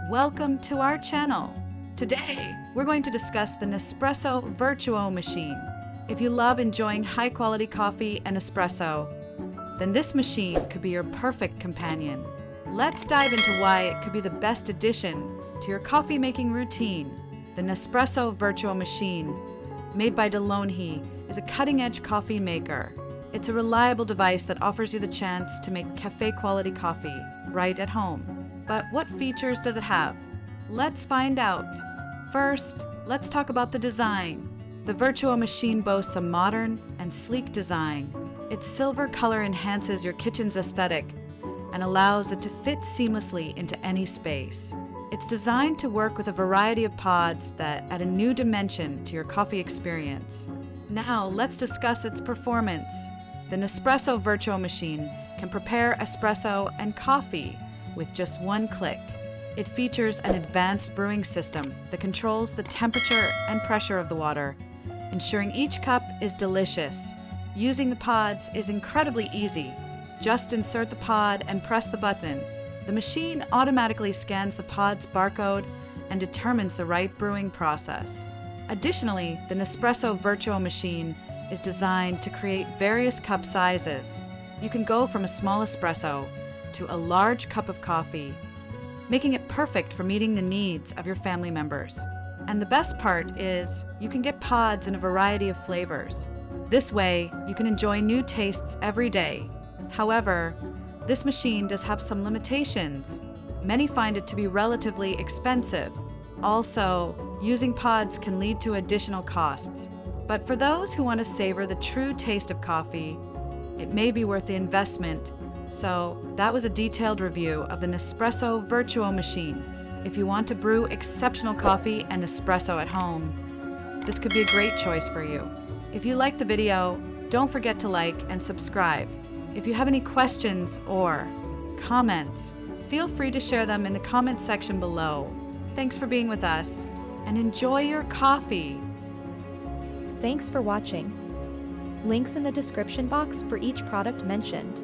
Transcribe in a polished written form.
Welcome to our channel. Today, we're going to discuss the Nespresso Vertuo machine. If you love enjoying high-quality coffee and espresso, then this machine could be your perfect companion. Let's dive into why it could be the best addition to your coffee-making routine. The Nespresso Vertuo machine, made by DeLonghi, is a cutting-edge coffee maker. It's a reliable device that offers you the chance to make cafe-quality coffee right at home. But what features does it have? Let's find out. First, let's talk about the design. The Vertuo machine boasts a modern and sleek design. Its silver color enhances your kitchen's aesthetic and allows it to fit seamlessly into any space. It's designed to work with a variety of pods that add a new dimension to your coffee experience. Now, let's discuss its performance. The Nespresso Vertuo machine can prepare espresso and coffee with just one click. It features an advanced brewing system that controls the temperature and pressure of the water, ensuring each cup is delicious. Using the pods is incredibly easy. Just insert the pod and press the button. The machine automatically scans the pod's barcode and determines the right brewing process. Additionally, the Nespresso Vertuo machine is designed to create various cup sizes. You can go from a small espresso to a large cup of coffee, making it perfect for meeting the needs of your family members. And the best part is you can get pods in a variety of flavors. This way, you can enjoy new tastes every day. However, this machine does have some limitations. Many find it to be relatively expensive. Also, using pods can lead to additional costs. But for those who want to savor the true taste of coffee, it may be worth the investment. So that was a detailed review of the Nespresso Vertuo machine. If you want to brew exceptional coffee and espresso at home, this could be a great choice for you. If you liked the video, don't forget to like and subscribe. If you have any questions or comments, feel free to share them in the comment section below. Thanks for being with us, and enjoy your coffee. Thanks for watching. Links in the description box for each product mentioned.